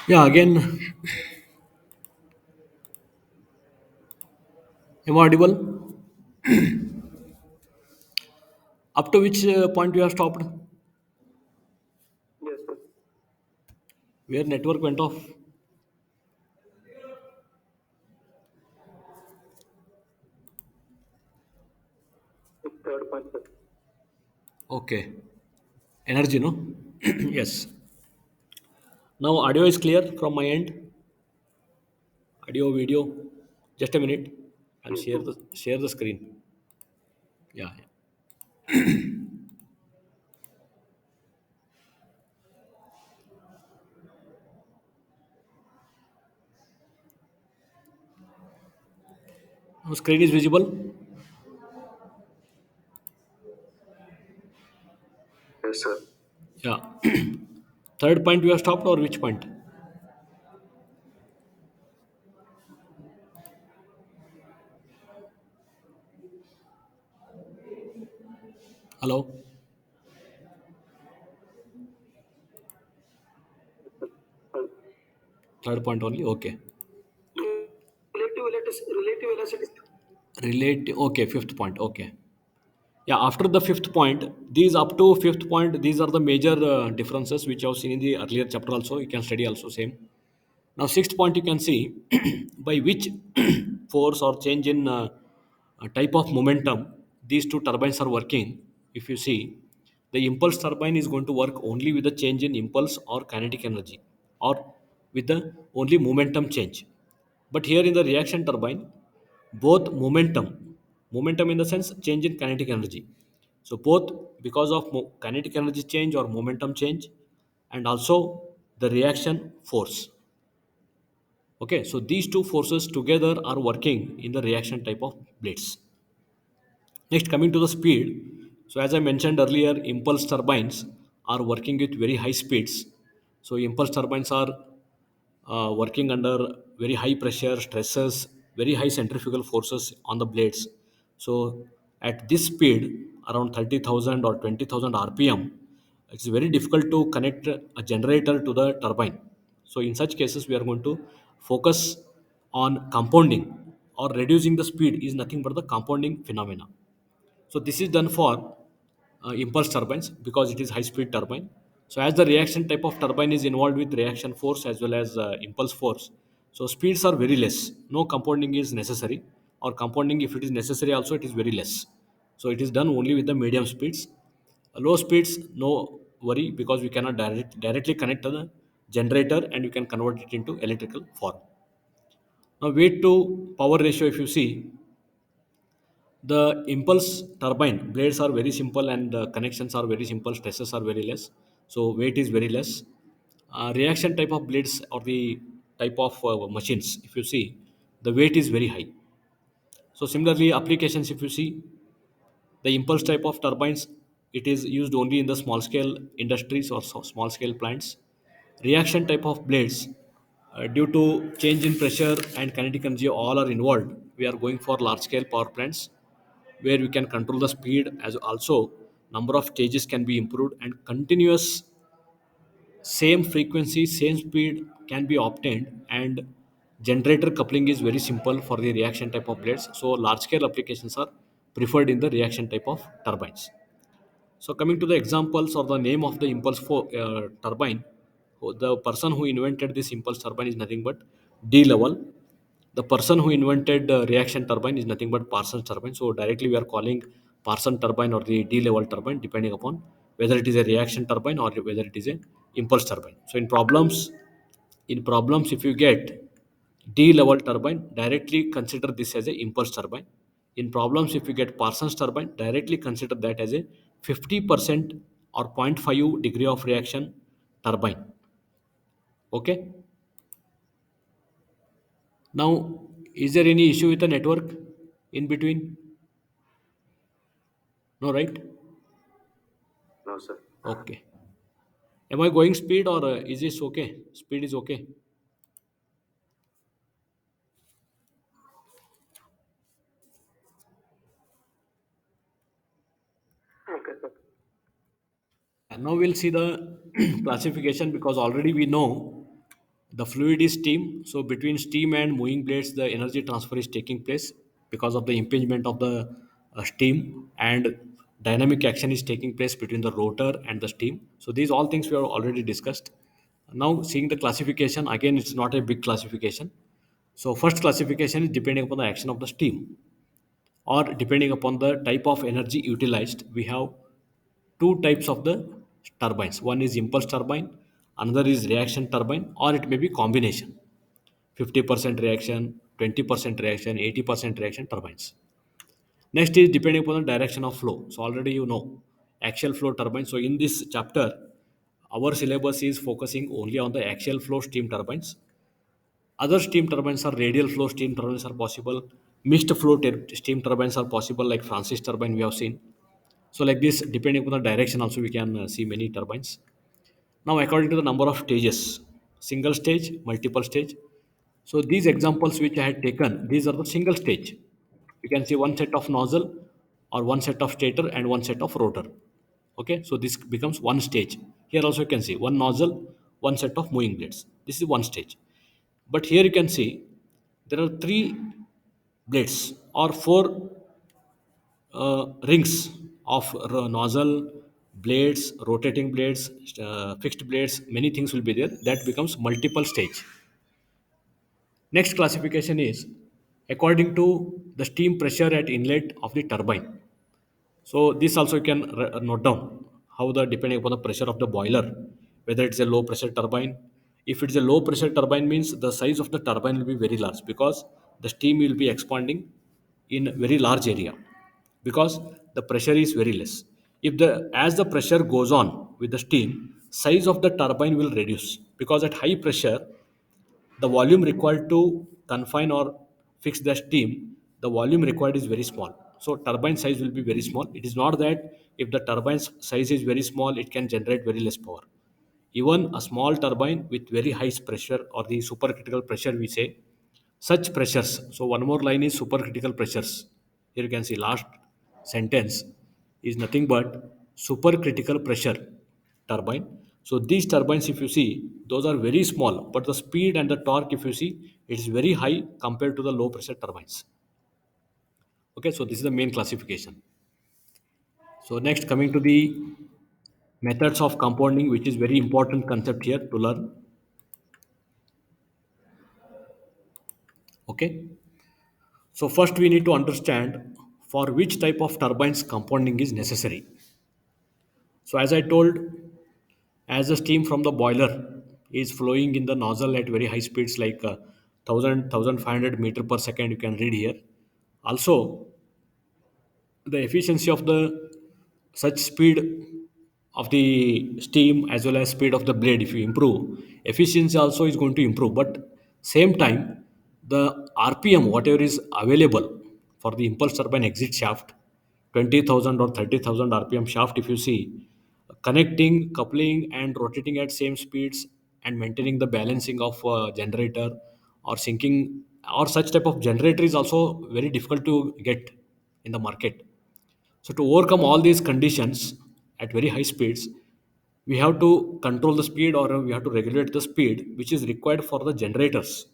Yeah, again, am I audible? Up to which point you have stopped? Yes, sir. Where network went off? Third point, sir. Okay. Energy, no? Yes. Now audio is clear from my end. Audio, video. Just a minute. I'll Yes, share the screen. Yeah, yeah. Now screen is visible. yes, sir. Yeah. Third point you have stopped or which point? Hello. Uh, Third point only. Okay. relative velocity. Relate. Okay. Fifth point. Okay. Yeah, after the fifth point, these up to fifth point, these are the major differences which I've seen in the earlier chapter also. You can study also same. Now, sixth point you can see by which force or change in type of momentum these two turbines are working. If you see, the impulse turbine is going to work only with the change in impulse or kinetic energy or with the only momentum change. But here in the reaction turbine, both momentum in the sense change in kinetic energy. So both because of kinetic energy change or momentum change and also the reaction force. Okay, so these two forces together are working in the reaction type of blades. Next, coming to the speed. So, as I mentioned earlier, impulse turbines are working with very high speeds. So, impulse turbines are working under very high pressure, stresses, very high centrifugal forces on the blades. So, at this speed, around 30,000 or 20,000 RPM, it's very difficult to connect a generator to the turbine. So, in such cases, we are going to focus on compounding or reducing the speed is nothing but the compounding phenomena. So this is done for impulse turbines because it is high speed turbine. So as the reaction type of turbine is involved with reaction force as well as impulse force, so speeds are very less. No compounding is necessary, or compounding if it is necessary also it is very less. So it is done only with the medium speeds. Low speeds, no worry because we cannot directly connect to the generator and you can convert it into electrical form. Now weight to power ratio, if you see, the impulse turbine blades are very simple and the connections are very simple, stresses are very less, so weight is very less. Reaction type of blades or the type of machines, if you see, the weight is very high. So similarly, applications, if you see, the impulse type of turbines, it is used only in the small scale industries or small scale plants. Reaction type of blades, due to change in pressure and kinetic energy, all are involved. We are going for large scale power plants where we can control the speed as also number of stages can be improved and continuous same frequency same speed can be obtained, and generator coupling is very simple for the reaction type of blades, so large scale applications are preferred in the reaction type of turbines. So coming to the examples or the name of the impulse for turbine, the person who invented this impulse turbine is nothing but D level. The person who invented the reaction turbine is nothing but Parsons turbine. So directly we are calling Parsons turbine or the D level turbine depending upon whether it is a reaction turbine or whether it is a impulse turbine. So in problems if you get D level turbine, directly consider this as a impulse turbine. In problems if you get Parsons turbine, directly consider that as a 50% or zero point 0.5 degree of reaction turbine. Okay. Now, is there any issue with the network in between? No, right? No, sir. Okay. Am I going speed or is this okay? Speed is okay. Okay, sir. And now we'll see the classification because already we know The fluid is steam, so between steam and moving blades the energy transfer is taking place because of the impingement of the steam, and dynamic action is taking place between the rotor and the steam. So these all things we have already discussed. Now seeing the classification, again it's not a big classification. So first classification is depending upon the action of the steam, or depending upon the type of energy utilized. We have two types of the turbines. One is impulse turbine, another is reaction turbine, or it may be combination. 50% reaction, 20% reaction, 80% reaction turbines. Next is depending upon the direction of flow. So already you know axial flow turbine. So in this chapter our syllabus is focusing only on the axial flow steam turbines. Other steam turbines are radial flow steam turbines are possible. Mixed flow steam turbines are possible, like Francis turbine we have seen. So like this, depending upon the direction, also we can see many turbines. Now, according to the number of stages, single stage, multiple stage. So these examples which I had taken, these are the single stage. You can see one set of nozzle, or one set of stator and one set of rotor. Okay, so this becomes one stage. Here also you can see one nozzle, one set of moving blades. This is one stage. But here you can see there are three blades or four rings of nozzle, blades, rotating blades, fixed blades, many things will be there. That becomes multiple stage. Next classification is according to the steam pressure at inlet of the turbine. So this also you can note down how the depending upon the pressure of the boiler, whether it's a low pressure turbine. If it's a low pressure turbine, means the size of the turbine will be very large because the steam will be expanding in very large area because the pressure is very less. If the as the pressure goes on with the steam, size of the turbine will reduce because at high pressure the volume required to confine or fix the steam, the volume required is very small. So turbine size will be very small. It is not that if the turbine's size is very small, it can generate very less power. Even a small turbine with very high pressure, or the supercritical pressure we say, such pressures. So one more line is supercritical pressures. Here you can see last sentence is nothing but supercritical pressure turbine. So these turbines, if you see, those are very small, but the speed and the torque, if you see, it is very high compared to the low pressure turbines. Okay, so this is the main classification. So next, coming to the methods of compounding, which is very important concept here to learn. Okay, so first we need to understand for which type of turbines compounding is necessary. So as I told, as the steam from the boiler is flowing in the nozzle at very high speeds like 1000 meter per second, you can read here. Also, the efficiency of the such speed of the steam as well as speed of the blade, if you improve, efficiency also is going to improve. But same time, the rpm whatever is available for the impulse turbine exit shaft, 20,000 or 30,000 rpm shaft, if you see, connecting, coupling and rotating at same speeds and maintaining the balancing of generator or sinking or such type of generator is also very difficult to get in the market. So to overcome all these conditions at very high speeds, we have to control the speed, or we have to regulate the speed which is required for the generators.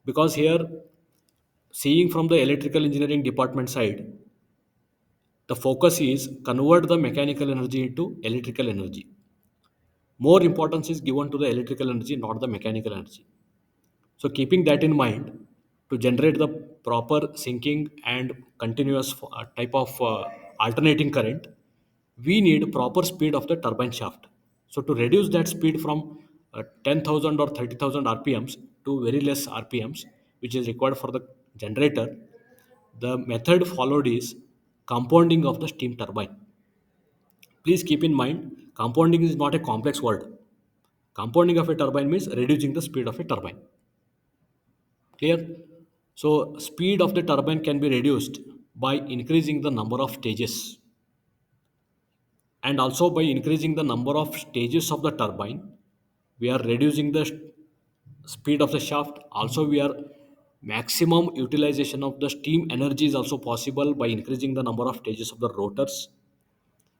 Because here, seeing from the electrical engineering department side, the focus is convert the mechanical energy into electrical energy. More importance is given to the electrical energy, not the mechanical energy. So keeping that in mind, to generate the proper sinking and continuous type of alternating current, we need proper speed of the turbine shaft. So to reduce that speed from 10,000 or 30,000 RPMs to very less RPMs, which is required for the generator, the method followed is compounding of the steam turbine. Please keep in mind, compounding is not a complex word. Compounding of a turbine means reducing the speed of a turbine. Clear? So speed of the turbine can be reduced by increasing the number of stages, and also by increasing the number of stages of the turbine we are reducing the speed of the shaft. Also we are maximum utilization of the steam energy is also possible by increasing the number of stages of the rotors.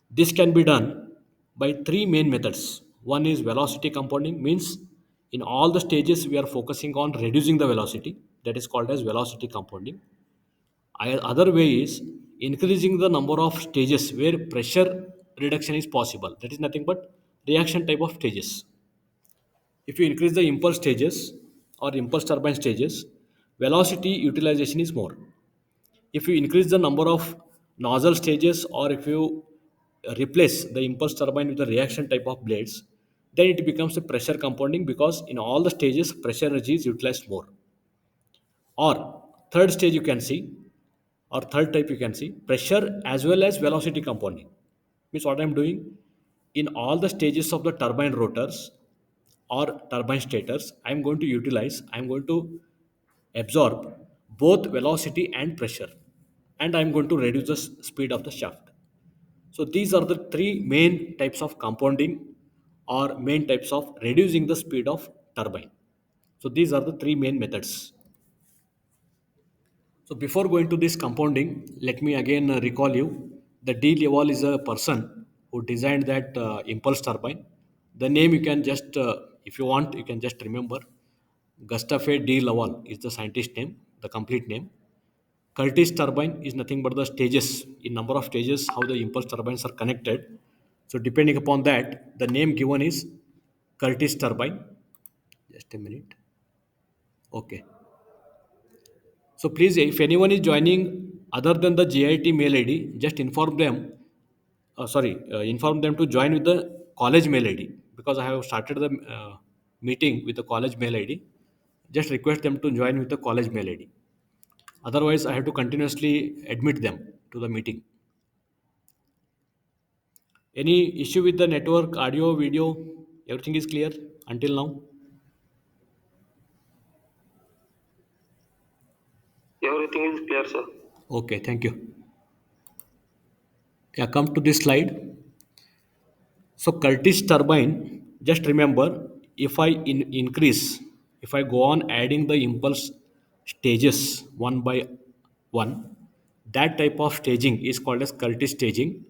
This can be done by three main methods. One is velocity compounding, means In all the stages, we are focusing on reducing the velocity. That is called as velocity compounding. Other way is increasing the number of stages where pressure reduction is possible. That is nothing but reaction type of stages. If you increase the impulse stages or impulse turbine stages, velocity utilization is more. If you increase the number of nozzle stages or if you replace the impulse turbine with the reaction type of blades, then it becomes a pressure compounding because in all the stages pressure energy is utilized more. Or third stage you can see, or third type you can see pressure as well as velocity compounding. Means what I'm doing in all the stages of the turbine rotors or turbine stators, I'm going to absorb both velocity and pressure, and I'm going to reduce the speed of the shaft. So these are the three main types of compounding or main types of reducing the speed of turbine. So these are the three main methods. So before going to this compounding, let me again recall you. The D. Leval is a person who designed that impulse turbine. The name you can just, if you want, you can just remember. Gustave D. Laval is the scientist name, the complete name. Curtis turbine is nothing but the stages, in number of stages, how the impulse turbines are connected. So depending upon that, the name given is Curtis turbine. Just a minute. Okay. So please, if anyone is joining other than the GIT mail ID, just inform them. Inform them to join with the college mail ID because I have started the meeting with the college mail ID. Just request them to join with the college mail ID. Otherwise, I have to continuously admit them to the meeting. Any issue with the network, audio, video? Everything is clear until now? Everything is clear, sir. Okay, thank you. Yeah, come to this slide. So Curtis turbine, just remember, if I go on adding the impulse stages one by one, that type of staging is called as Curtis staging.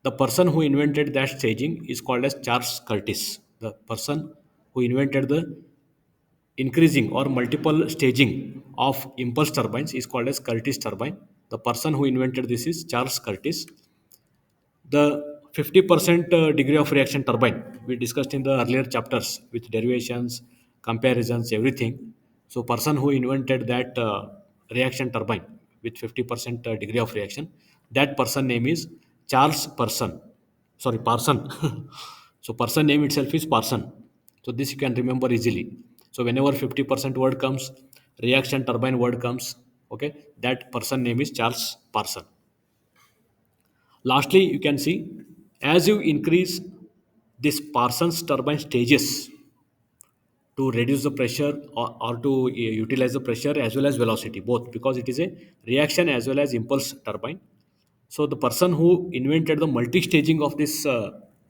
The person who invented that staging is called as Charles Curtis. The person who invented the increasing or multiple staging of impulse turbines is called as Curtis turbine. The person who invented this is Charles Curtis. The 50% degree of reaction turbine we discussed in the earlier chapters with derivations, comparisons, everything. So person who invented that reaction turbine with 50% degree of reaction, that person name is Charles Person. Sorry, Parson. So person name itself is Parson. So this you can remember easily. So whenever 50% word comes, reaction turbine word comes, okay, that person name is Charles Parson. Lastly, you can see as you increase this Parsons turbine stages to reduce the pressure or to utilize the pressure as well as velocity, both because it is a reaction as well as impulse turbine. So the person who invented the multi-staging of this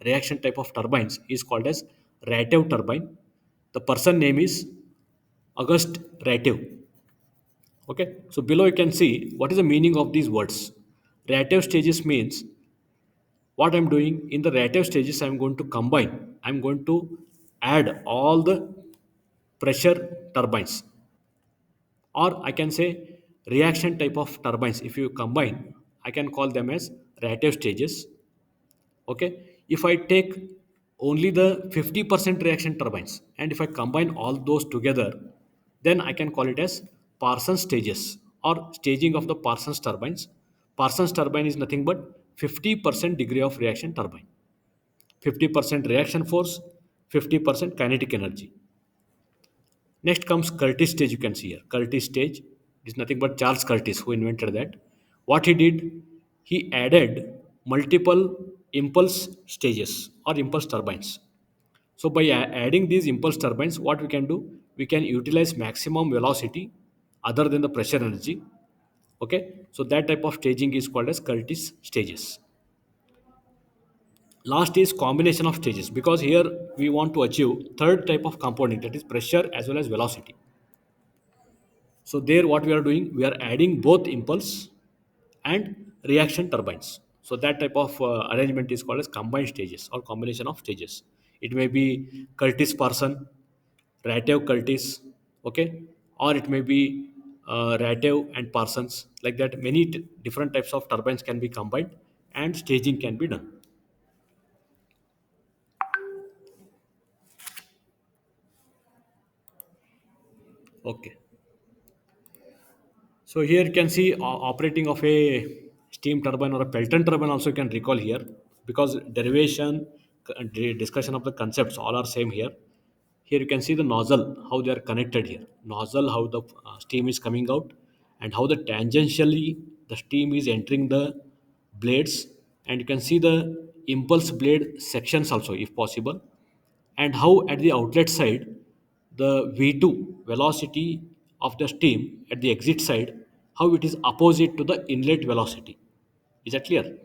reaction type of turbines is called as Ratev turbine. The person name is August Ratev. Okay, so below you can see what is the meaning of these words. Ratev stages means what I'm doing in the reactive stages, I'm going to add all the pressure turbines, or I can say reaction type of turbines. If you combine, I can call them as reactive stages. Okay, if I take only the 50% reaction turbines and if I combine all those together, then I can call it as Parsons stages or staging of the Parsons turbines. Parsons turbine is nothing but 50% degree of reaction turbine, 50% reaction force, 50% kinetic energy. Next comes Curtis stage. You can see here Curtis stage is nothing but Charles Curtis who invented that. What he did, he added multiple impulse stages or impulse turbines. So by adding these impulse turbines, what we can do, we can utilize maximum velocity other than the pressure energy. Okay, so that type of staging is called as Curtis stages. Last is combination of stages because here we want to achieve third type of compounding, that is pressure as well as velocity. So there what we are doing, we are adding both impulse and reaction turbines. So that type of arrangement is called as combined stages or combination of stages. It may be Curtis Parson, Ratev Curtis, okay, or it may be Ratev and Parsons. Like that, many different types of turbines can be combined and staging can be done. Okay. So here you can see operating of a steam turbine or a Pelton turbine also you can recall here, because derivation, discussion of the concepts all are same here. Here you can see the nozzle, how they are connected here. Nozzle, how the steam is coming out, and how the tangentially the steam is entering the blades, and you can see the impulse blade sections also if possible, and how at the outlet side the V2 velocity of the steam at the exit side, how it is opposite to the inlet velocity. Is that clear?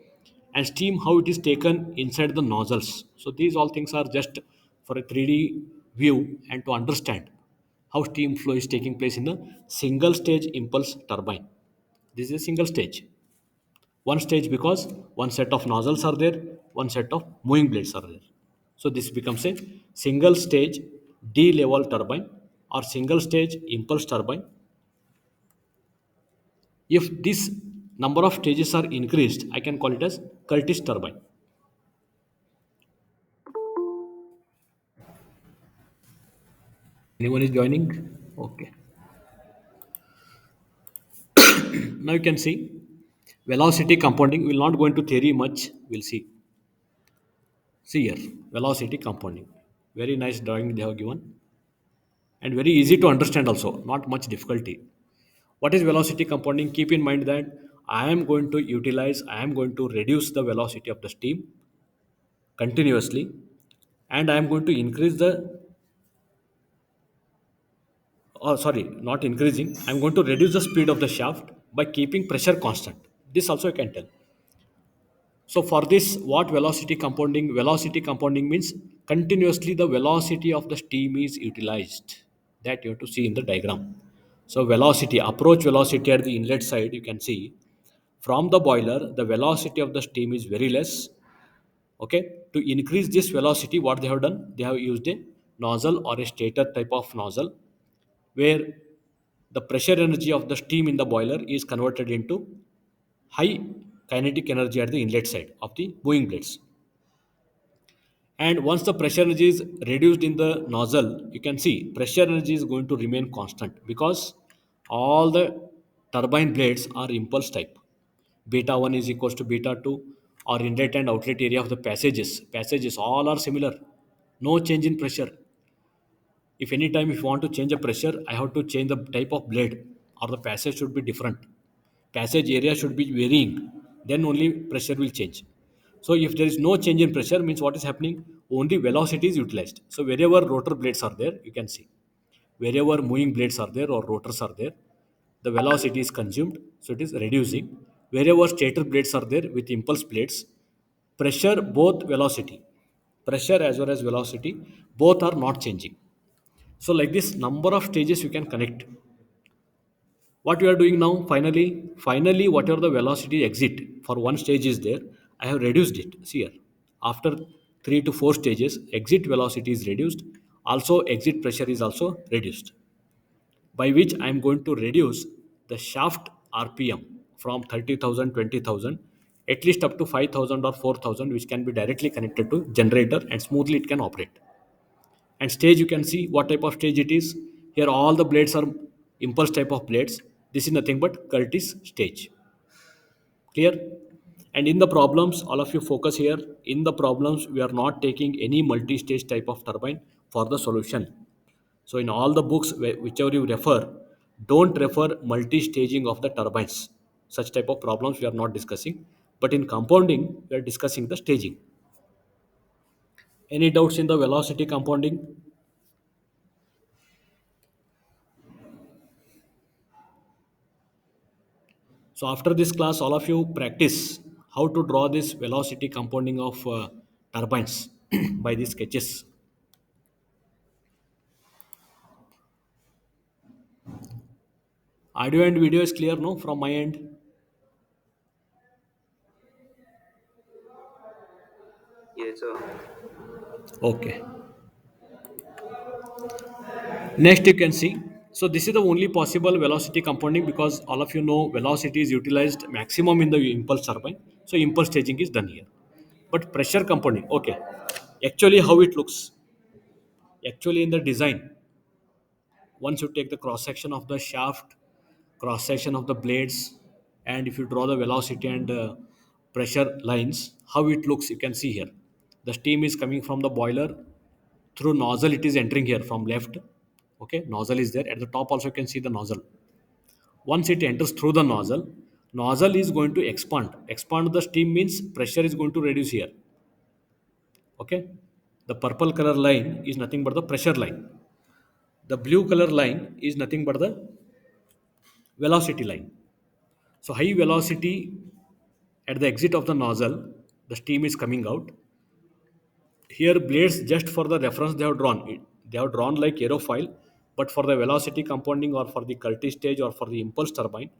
And steam, how it is taken inside the nozzles. So these all things are just for a 3D view and to understand how steam flow is taking place in a single stage impulse turbine. This is a single stage. One stage because one set of nozzles are there, one set of moving blades are there. So this becomes a single stage D level turbine or single stage impulse turbine. If this number of stages are increased, I can call it as Curtis turbine. Anyone is joining? Okay. Now you can see velocity compounding. We'll not go into theory much. We'll see. See here, velocity compounding. Very nice drawing they have given, and very easy to understand also. Not much difficulty. What is velocity compounding? Keep in mind that I am going to reduce the velocity of the steam continuously, and I am going to increase the, oh sorry, not increasing, I am going to reduce the speed of the shaft by keeping pressure constant. This also I can tell. So for this, what velocity compounding? Velocity compounding means continuously the velocity of the steam is utilized. That you have to see in the diagram. So velocity, approach velocity at the inlet side, you can see from the boiler, the velocity of the steam is very less. Okay, to increase this velocity, what they have done? They have used a nozzle or a stator type of nozzle, where the pressure energy of the steam in the boiler is converted into high kinetic energy at the inlet side of the moving blades. And once the pressure energy is reduced in the nozzle, you can see pressure energy is going to remain constant, because all the turbine blades are impulse type. Beta 1 is equals to beta 2, or inlet and outlet area of the passages all are similar. No change in pressure. If any time if you want to change a pressure, I have to change the type of blade, or the passage should be different. Passage area should be varying, then only pressure will change. So if there is no change in pressure, means what is happening? Only velocity is utilized. So wherever rotor blades are there, you can see. Wherever moving blades are there or rotors are there, the velocity is consumed, so it is reducing. Wherever stator blades are there with impulse blades, pressure, both velocity, pressure as well as velocity, both are not changing. So like this, number of stages you can connect. What we are doing now, finally whatever the velocity exit for one stage is there, I have reduced it. See here, after 3 to 4 stages, exit velocity is reduced, also exit pressure is also reduced, by which I am going to reduce the shaft rpm from 30,000, 20,000, at least up to 5,000 or 4,000, which can be directly connected to generator and smoothly it can operate. And stage, you can see what type of stage it is. Here all the blades are impulse type of blades. This is nothing but Curtis stage. Clear? And in the problems, all of you focus here. In the problems, we are not taking any multi-stage type of turbine for the solution. So in all the books, whichever you refer, don't refer multi-staging of the turbines. Such type of problems we are not discussing. But in compounding, we are discussing the staging. Any doubts in the velocity compounding? So after this class, all of you practice how to draw this velocity compounding of turbines by these sketches. Audio and video is clear, no, from my end? Yes, sir. Okay. Next, you can see. So this is the only possible velocity compounding because all of you know velocity is utilized maximum in the impulse turbine. So impulse staging is done here. But pressure compounding, okay. Actually, how it looks? Actually, in the design, once you take the cross section of the shaft, cross section of the blades, and if you draw the velocity and pressure lines, how it looks, you can see here. The steam is coming from the boiler through nozzle. It is entering here from left. Okay, nozzle is there at the top. Also, you can see the nozzle. Once it enters through the nozzle, nozzle is going to expand the steam means pressure is going to reduce here. Okay, the purple color line is nothing but the pressure line. The blue color line is nothing but the velocity line. So high velocity at the exit of the nozzle, the steam is coming out. Here blades, just for the reference, they have drawn it, they have drawn like aerofoil, but for the velocity compounding or for the Curtis stage or for the impulse turbine,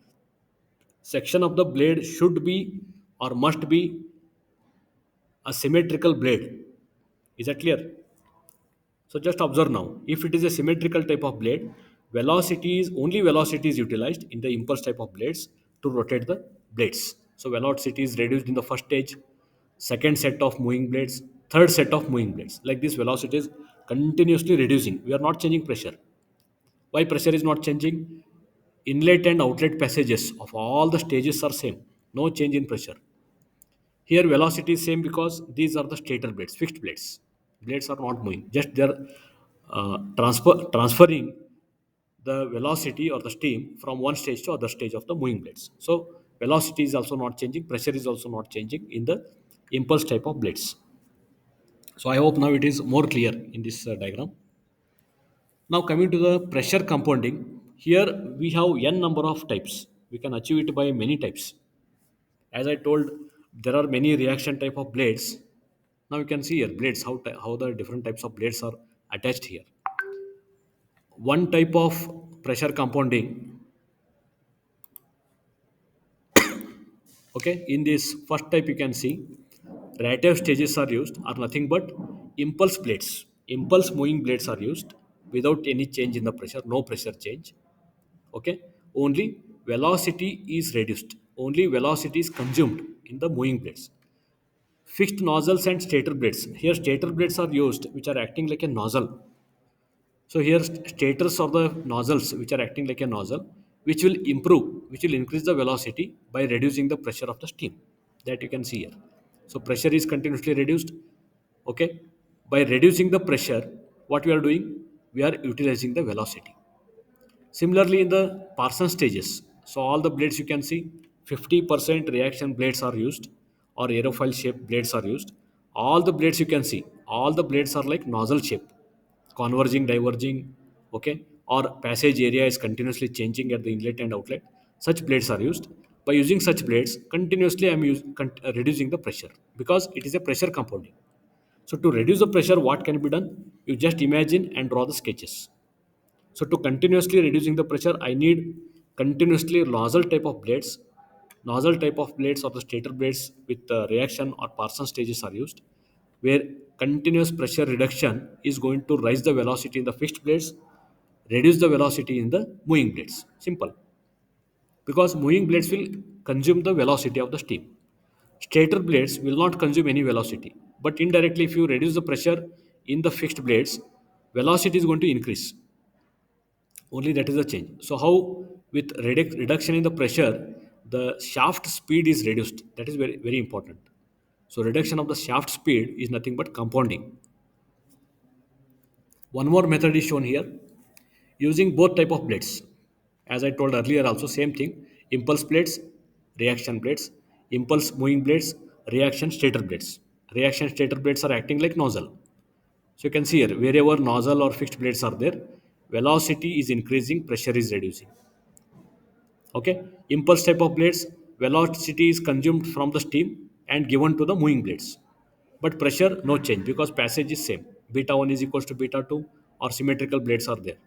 section of the blade should be or must be a symmetrical blade. Is that clear? So just observe now. If it is a symmetrical type of blade, velocity is utilized in the impulse type of blades to rotate the blades. So velocity is reduced in the first stage, second set of moving blades, third set of moving blades. Like this, velocity is continuously reducing. We are not changing pressure. Why pressure is not changing? Inlet and outlet passages of all the stages are same. No change in pressure. Here velocity is same because these are the stator blades, fixed blades. Blades are not moving. Just they are transferring the velocity or the steam from one stage to other stage of the moving blades. So velocity is also not changing. Pressure is also not changing in the impulse type of blades. So I hope now it is more clear in this diagram. Now coming to the pressure compounding, here we have n number of types. We can achieve it by many types. As I told, there are many reaction type of blades. Now you can see here blades, how the different types of blades are attached here. One type of pressure compounding, okay, in this first type you can see reactive stages are used are nothing but impulse blades. Impulse moving blades are used without any change in the pressure, no pressure change. Okay, only velocity is reduced, only velocity is consumed in the moving blades. Fixed nozzles and stator blades. Here, stator blades are used, which are acting like a nozzle. So here, stators are the nozzles, which are acting like a nozzle, which will increase the velocity by reducing the pressure of the steam. That you can see here. So pressure is continuously reduced. Okay, by reducing the pressure, what we are doing, we are utilizing the velocity. Similarly, in the Parsons stages, so all the blades you can see 50% reaction blades are used or aerofoil shape blades are used. All the blades you can see, all the blades are like nozzle shape, converging, diverging, okay, or passage area is continuously changing at the inlet and outlet. Such blades are used. By using such blades, continuously reducing the pressure because it is a pressure compounding. So to reduce the pressure, what can be done? You just imagine and draw the sketches. So to continuously reducing the pressure, I need continuously nozzle type of blades. Nozzle type of blades or the stator blades with reaction or Parsons stages are used, where continuous pressure reduction is going to rise the velocity in the fixed blades, reduce the velocity in the moving blades. Simple. Because moving blades will consume the velocity of the steam. Stator blades will not consume any velocity, but indirectly, if you reduce the pressure in the fixed blades, velocity is going to increase. Only that is the change. So how with reduction in the pressure, the shaft speed is reduced. That is very very important. So reduction of the shaft speed is nothing but compounding. One more method is shown here, using both type of blades. As I told earlier also, same thing, impulse blades, reaction blades, impulse moving blades, reaction stator blades. Reaction stator blades are acting like nozzle. So you can see here, wherever nozzle or fixed blades are there, velocity is increasing, pressure is reducing. Okay, impulse type of blades, velocity is consumed from the steam and given to the moving blades, but pressure no change because passage is same. Beta 1 is equals to beta 2 or symmetrical blades are there.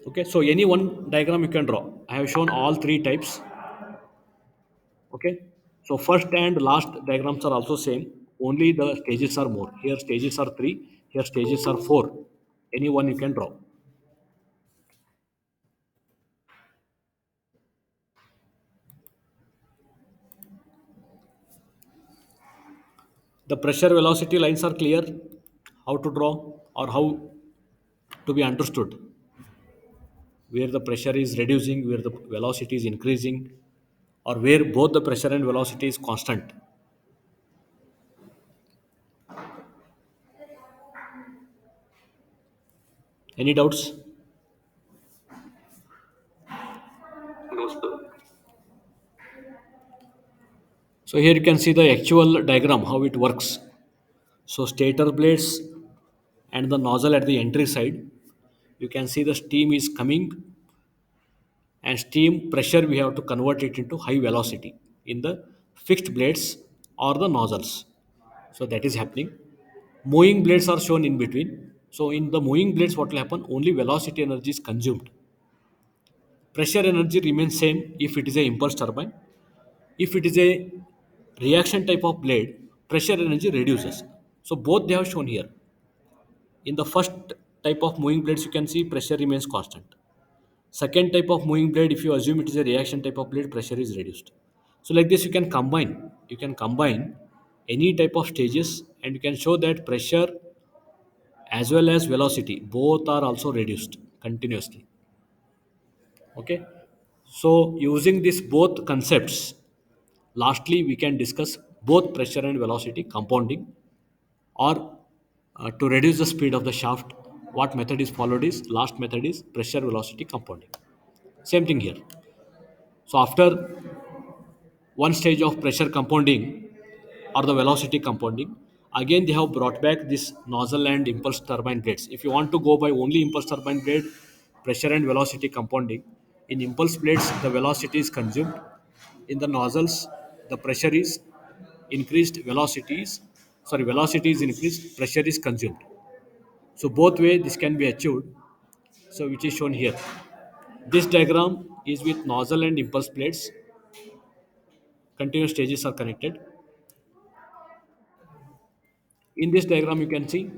Okay, so any one diagram you can draw. I have shown all three types. Okay, so first and last diagrams are also same, only the stages are more. Here stages are 3, Here stages are four. Any one you can draw. The pressure velocity lines are clear. How to draw or how to be understood. Where the pressure is reducing, where the velocity is increasing, or where both the pressure and velocity is constant. Any doubts? No, sir. So here you can see the actual diagram how it works. So stator blades and the nozzle at the entry side, you can see the steam is coming, and steam pressure we have to convert it into high velocity in the fixed blades or the nozzles. So that is happening. Moving blades are shown in between. So in the moving blades, what will happen? Only velocity energy is consumed. Pressure energy remains same if it is a impulse turbine. If it is a reaction type of blade, pressure energy reduces. So both they have shown here. In the first type of moving blades, you can see pressure remains constant. Second type of moving blade, if you assume it is a reaction type of blade, pressure is reduced. So like this, you can combine. You can combine any type of stages, and you can show that pressure as well as velocity both are also reduced continuously. Okay. So using these both concepts, lastly we can discuss both pressure and velocity compounding, or to reduce the speed of the shaft. What method is followed is last method is pressure velocity compounding. Same thing here. So after one stage of pressure compounding or the velocity compounding, again they have brought back this nozzle and impulse turbine blades. If you want to go by only impulse turbine blade, pressure and velocity compounding, in impulse blades the velocity is consumed, in the nozzles the pressure is increased, velocity is increased, pressure is consumed. So both way this can be achieved, so which is shown here. This diagram is with nozzle and impulse blades, continuous stages are connected. In this diagram you can see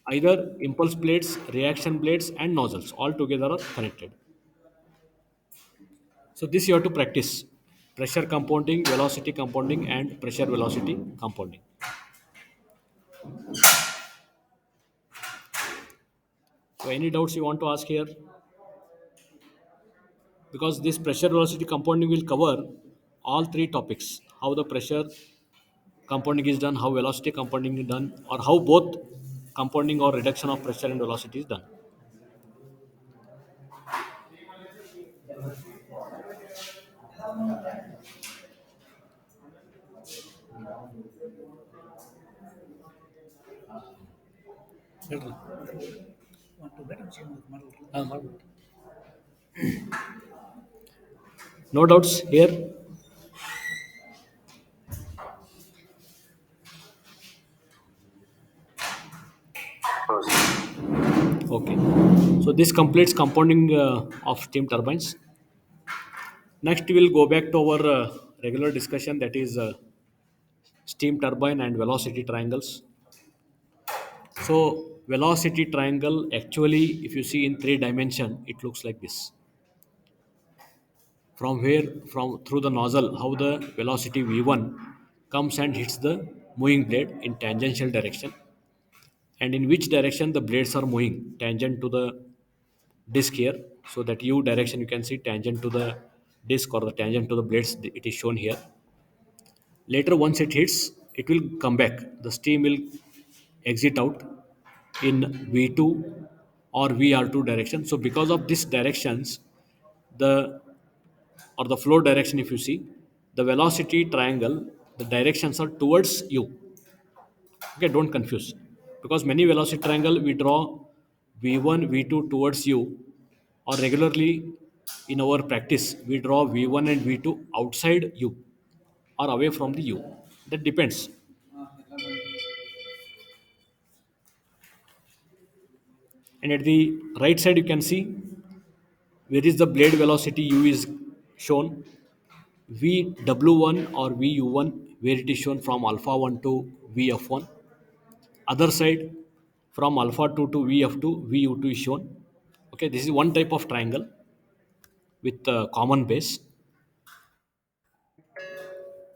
either impulse blades, reaction blades, and nozzles all together are connected. So this you have to practice: pressure compounding, velocity compounding, and pressure velocity compounding. So any doubts you want to ask here? Because this pressure velocity compounding will cover all three topics: how the pressure compounding is done, how velocity compounding is done, or how both compounding or reduction of pressure and velocity is done. ಹೇಳ್ರಿ. ಮಾಡ್ಬೋದು. No doubts here. No, sir. Okay. So this completes compounding of steam turbines. Next, we will go back to our regular discussion, that is steam turbine and velocity triangles. So velocity triangle actually, if you see in three dimension, it looks like this. From where, from through the nozzle, how the velocity V1 comes and hits the moving blade in tangential direction, and in which direction the blades are moving tangent to the disc here. So that u direction you can see tangent to the disc or the tangent to the blades, it is shown here. Later once it hits, it will come back, the steam will exit out in v2 or vr2 direction. So because of these directions, the or the flow direction, if you see the velocity triangle, the directions are towards you. Okay, don't confuse, because many velocity triangle we draw v1 v2 towards you, or regularly in our practice we draw v1 and v2 outside you or away from the u. That depends. And at the right side you can see where is the blade velocity u is shown, vw1 or vu1, where it is shown from alpha 1 to vf1. Other side from alpha 2 to Vf2, Vu2 is shown. Okay, this is one type of triangle with common base.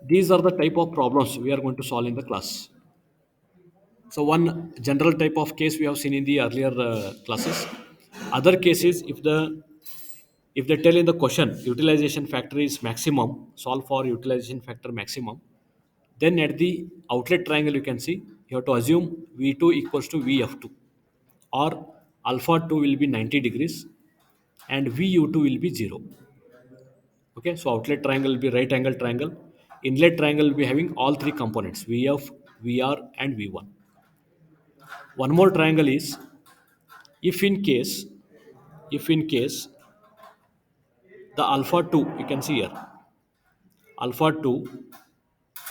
These are the type of problems we are going to solve in the class. So one general type of case we have seen in the earlier classes. Other cases, if they tell in the question utilization factor is maximum, solve for utilization factor maximum, then at the outlet triangle you can see you have to assume V2 equals to Vf2, or alpha 2 will be 90 degrees and Vu2 will be 0. Okay, so outlet triangle will be right angle triangle. Inlet triangle will be having all three components Vf, Vr, and V1. One more triangle is if in case the alpha 2, you can see here, alpha 2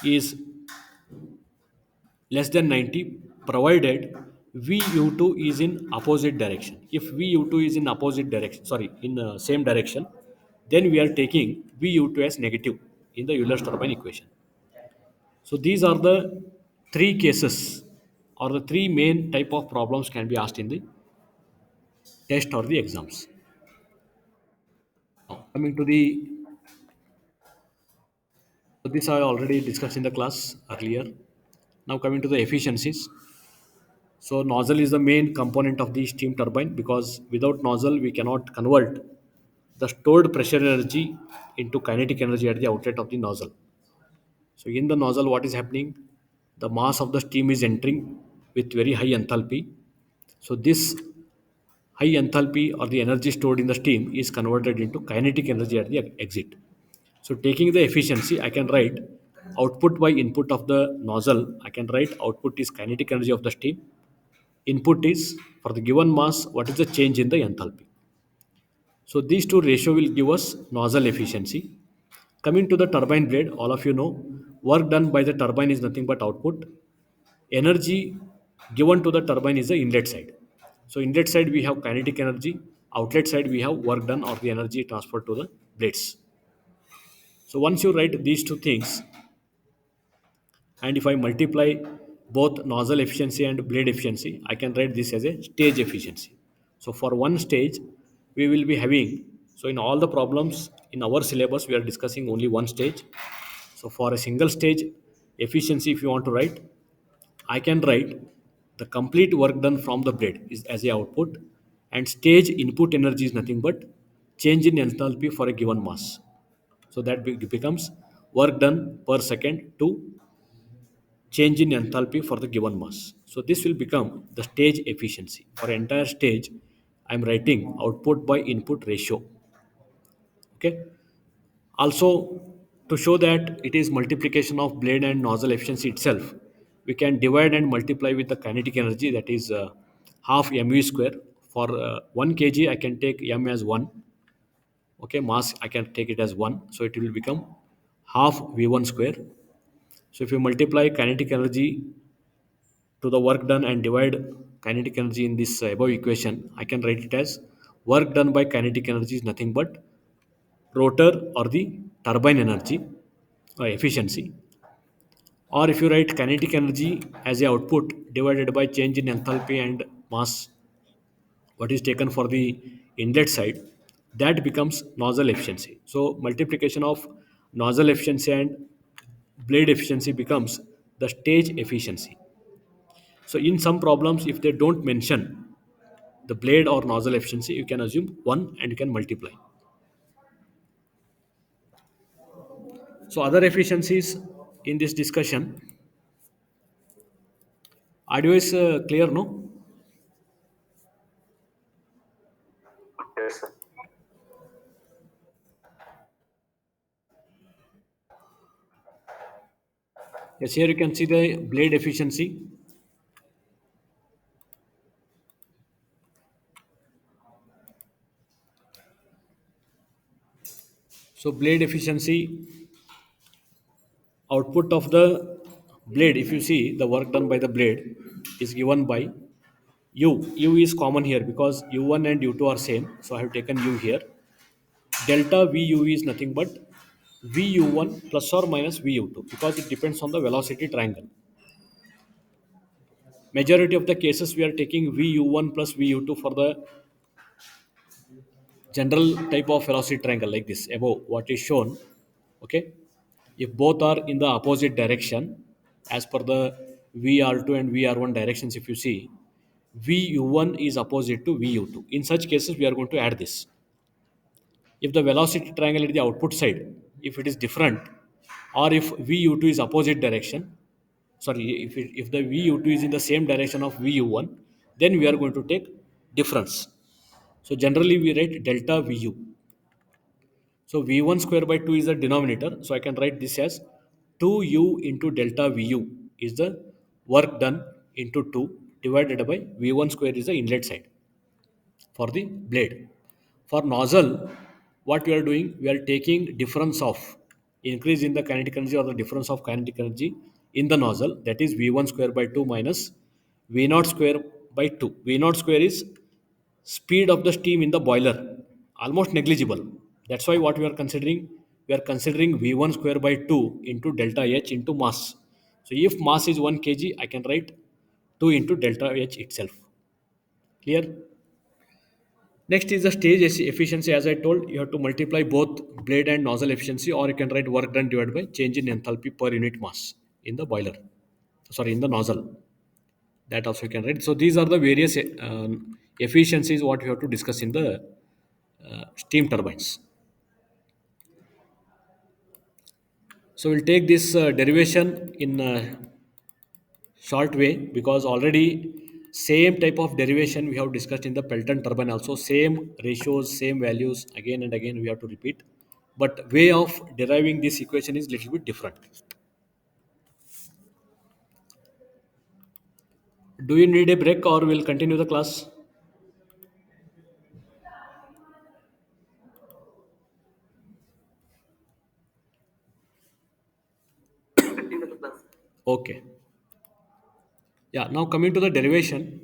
is less than 90, provided Vu2 is in opposite direction. If Vu2 is in opposite direction, sorry, in same direction, then we are taking Vu2 as negative in the Euler's turbine equation. So these are the three cases or the three main type of problems can be asked in the test or the exams. Now, coming to the, so this I already discussed in the class earlier. Now coming to the efficiencies. So nozzle is the main component of the steam turbine, because without nozzle we cannot convert the stored pressure energy into kinetic energy at the outlet of the nozzle. So in the nozzle, what is happening? The mass of the steam is entering with very high enthalpy. So this high enthalpy or the energy stored in the steam is converted into kinetic energy at the exit. So taking the efficiency, I can write output by input of the nozzle. I can write output is kinetic energy of the steam. Input is for the given mass, what is the change in the enthalpy. So these two ratio will give us nozzle efficiency. Coming to the turbine blade, all of you know, work done by the turbine is nothing but output. Energy given to the turbine is the inlet side. So inlet side we have kinetic energy, outlet side we have work done or the energy transferred to the blades. So once you write these two things, and if I multiply both nozzle efficiency and blade efficiency, I can write this as a stage efficiency. So for one stage, we will be having, so in all the problems in our syllabus, we are discussing only one stage. So for a single stage efficiency, if you want to write, I can write the complete work done from the blade is as a output, and stage input energy is nothing but change in enthalpy for a given mass. So that becomes work done per second to change in enthalpy for the given mass. So this will become the stage efficiency. For entire stage, I'm writing output by input ratio. Okay. Also, to show that it is multiplication of blade and nozzle efficiency itself, we can divide and multiply with the kinetic energy, that is half mv square. For 1 kg, I can take m as 1. Okay, mass I can take it as 1. So it will become half v1 square. So if you multiply kinetic energy to the work done and divide kinetic energy in this above equation, I can write it as work done by kinetic energy is nothing but rotor or the turbine energy efficiency. Or if you write kinetic energy as a output divided by change in enthalpy and mass, what is taken for the inlet side, that becomes nozzle efficiency. So multiplication of nozzle efficiency and blade efficiency becomes the stage efficiency. So in some problems, if they don't mention the blade or nozzle efficiency, you can assume 1 and you can multiply. So other efficiencies in this discussion, audio is clear, no? Yes, sir. Yes, here you can see the blade efficiency. So blade efficiency, output of the blade, if you see the work done by the blade is given by u. U is common here because u1 and u2 are same, so I have taken u here. Delta vu is nothing but vu1 plus or minus vu2, because it depends on the velocity triangle. Majority of the cases we are taking VU1 plus VU2 for the general type of velocity triangle like this above what is shown. Okay, if both are in the opposite direction as per the VR2 and VR1 directions, if you see VU1 is opposite to VU2, in such cases we are going to add this. If the velocity triangle at the output side, if it is different, or if VU2 is opposite direction, sorry, if the VU2 is in the same direction of VU1, then we are going to take difference. So generally we write delta VU. So V1 square by 2 is the denominator. So I can write this as 2U into delta VU is the work done into 2 divided by V1 square is the inlet side for the blade. For nozzle, what we are doing, we are taking difference of increase in the kinetic energy or the difference of kinetic energy in the nozzle, that is V1 square by 2 minus V0 square by 2. V0 square is speed of the steam in the boiler, almost negligible. That's why what we are considering V1 square by 2 into delta H into mass. So if mass is 1 kg, I can write 2 into delta H itself. Clear? Next is the stage efficiency. As I told, you have to multiply both blade and nozzle efficiency, or you can write work done divided by change in enthalpy per unit mass in the boiler. Sorry, in the nozzle. That also you can write. So these are the various efficiencies what you have to discuss in the steam turbines. So we'll take this derivation in a short way, because already same type of derivation we have discussed in the Pelton turbine also. Same ratios, same values, again and again we have to repeat. But way of deriving this equation is little bit different. Do you need a break or we'll continue the class? Okay. Yeah, now coming to the derivation,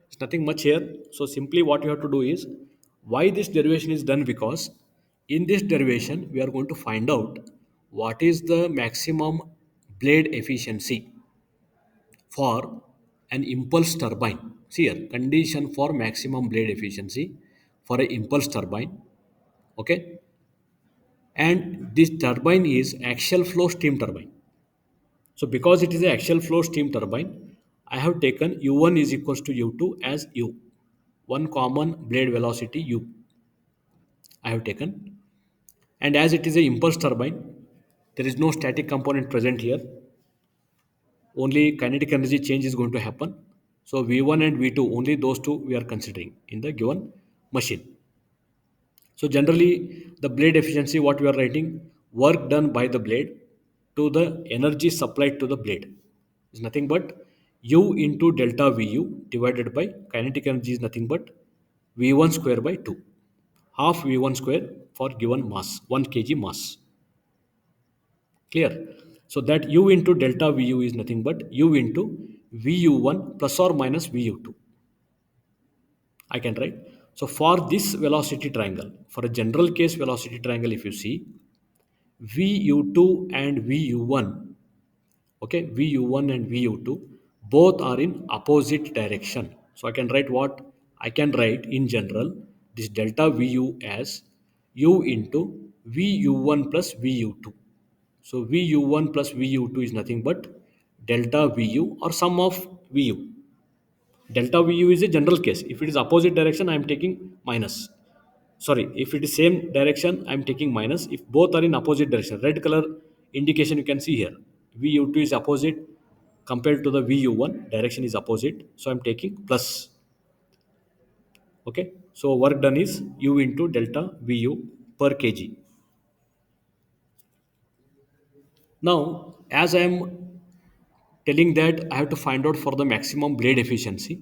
it's nothing much here. So simply what you have to do is, why this derivation is done, because in this derivation we are going to find out what is the maximum blade efficiency for an impulse turbine. See here, condition for maximum blade efficiency for an impulse turbine. Okay, and this turbine is axial flow steam turbine. So because it is an axial flow steam turbine, I have taken U1 is equals to U2 as U. One common blade velocity U I have taken. And as it is a impulse turbine, there is no static component present here. Only kinetic energy change is going to happen. So V1 and V2, only those two we are considering in the given machine. So generally, the blade efficiency, what we are writing, work done by the blade to the energy supplied to the blade is nothing but U into delta VU divided by kinetic energy is nothing but V1 square by 2. Half V1 square for given mass, 1 kg mass. Clear? So that U into delta VU is nothing but U into VU1 plus or minus VU2. I can write. So for this velocity triangle, for a general case velocity triangle, if you see VU2 and VU1, okay, VU1 and VU2, both are in opposite direction. So I can write what? I can write in general this delta VU as U into VU1 plus VU2. So VU1 plus VU2 is nothing but delta VU or sum of VU. Delta VU is a general case. If it is opposite direction, I am taking minus. Sorry, if it is same direction, I am taking minus. If both are in opposite direction, red color indication you can see here. VU2 is opposite compared to the VU1, direction is opposite. So I am taking plus. Okay. So work done is U into delta VU per kg. Now, as I am telling that I have to find out for the maximum blade efficiency.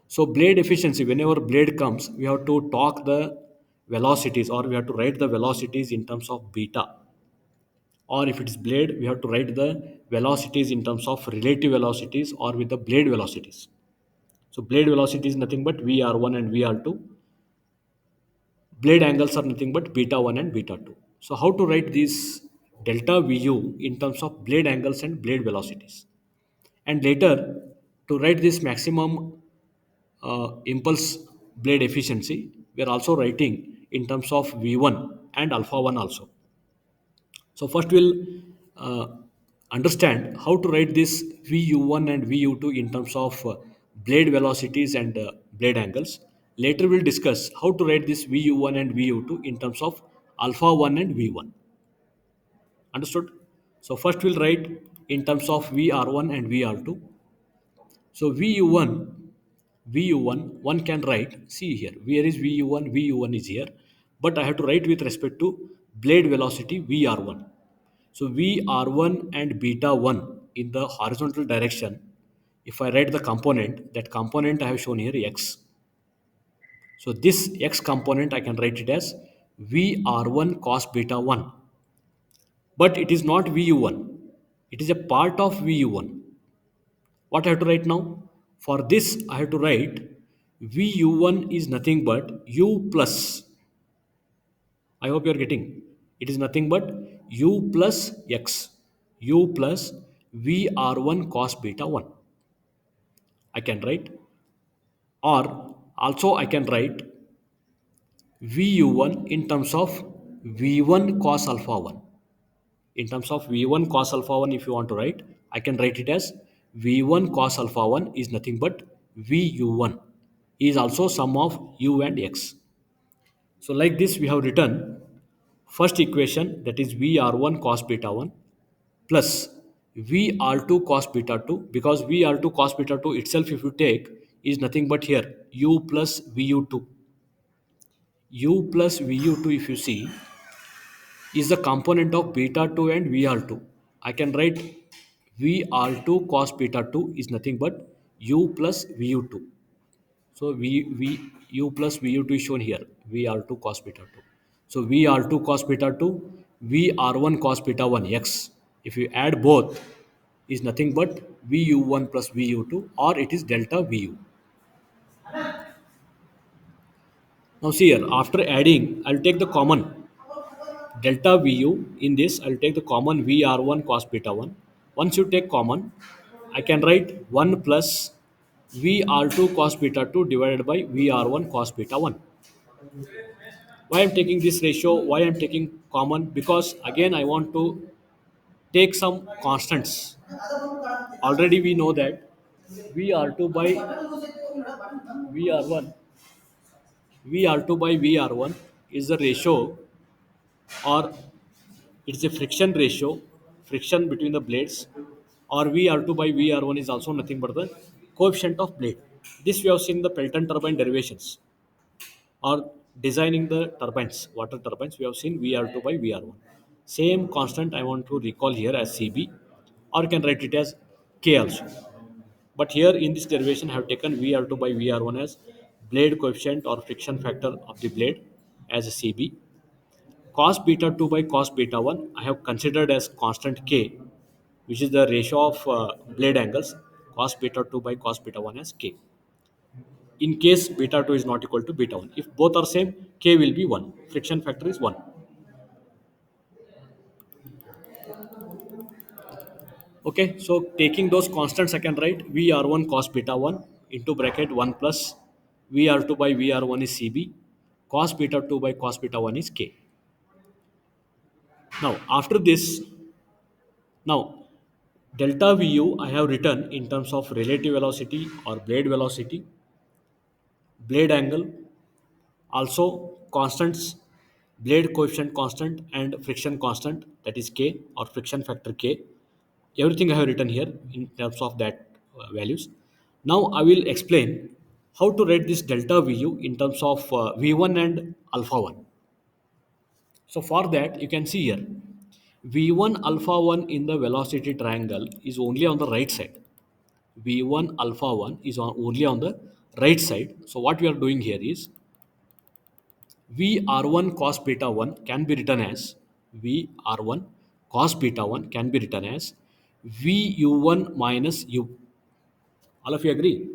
So blade efficiency, whenever blade comes, we have to talk the velocities, or we have to write the velocities in terms of beta. Or if it is blade, we have to write the velocities in terms of relative velocities or with the blade velocities. So blade velocity is nothing but VR1 and VR2. Blade angles are nothing but beta 1 and beta 2. So how to write these delta VU in terms of blade angles and blade velocities? And later, To write this maximum impulse blade efficiency, we are also writing in terms of V1 and alpha 1 also. So first we'll uh, understand how to write this VU1 and VU2 in terms of blade velocities and blade angles. Later we'll discuss how to write this VU1 and VU2 in terms of alpha 1 and V1. Understood? So first we'll write in terms of VR1 and VR2. So VU1, one can write, see here, where is VU1? VU1 is here, but I have to write with respect to blade velocity VR1. So VR1 and beta 1 in the horizontal direction, if I write the component, that component I have shown here X. So this X component I can write it as VR1 cos beta 1, but it is not VU1. It is a part of VU1. What I have to write now? For this, I have to write VU1 is nothing but U plus. I hope you are getting. It is nothing but U plus X. U plus VR1 cos beta 1. I can write. Or also I can write VU1 in terms of V1 cos alpha 1. In terms of V1 cos alpha 1, if you want to write, I can write it as V1 cos alpha 1 is nothing but VU1 is also sum of U and X. So like this we have written first equation, that is VR1 cos beta 1 plus VR2 cos beta 2, because VR2 cos beta 2 itself if you take is nothing but here U plus VU2. U plus VU2 if you see is the component of beta 2 and VR2. I can write VR2 cos beta 2 is nothing but U plus VU2. So U plus VU2 is shown here, VR2 cos beta 2. So VR2 cos beta 2, VR1 cos beta 1 X. If you add both, is nothing but VU1 plus VU2, or it is delta VU. Now see here, after adding, I'll take the common delta VU. In this, I'll take the common VR1 cos beta 1. Once you take common, I can write 1 plus VR2 cos beta 2 divided by VR1 cos beta 1. Why I'm taking this ratio? Why I'm taking common? Because again, I want to take some constants. Already we know that VR2 by VR1, VR2 by VR1 is the ratio, or it's a friction ratio, friction between the blades, or VR2 by VR1 is also nothing but the coefficient of blade. This we have seen in the Pelton turbine derivations, or designing the turbines, water turbines, we have seen VR2 by VR1. Same constant I want to recall here as CB, or you can write it as K also. But here in this derivation, I have taken VR2 by VR1 as blade coefficient or friction factor of the blade as a CB. Cos beta 2 by cos beta 1, I have considered as constant K, which is the ratio of blade angles. Cos beta 2 by cos beta 1 as K. In case beta 2 is not equal to beta 1. If both are same, K will be 1. Friction factor is 1. Okay, so taking those constants, I can write VR1 cos beta 1 into bracket 1 plus VR2 by VR1 is CB. Cos beta 2 by cos beta 1 is K. Now, after this, now delta VU I have written in terms of relative velocity or blade velocity, blade angle, also constants, blade coefficient constant and friction constant, that is K, or friction factor K. Everything I have written here in terms of that values. Now I will explain how to write this delta VU in terms of V1 and alpha 1. So for that you can see here V1 alpha 1 in the velocity triangle is only on the right side. V1 alpha 1 is only on the right side. So what we are doing here is VR1 cos beta 1 can be written as VR1 cos beta 1 can be written as VU1 minus U. All of you agree?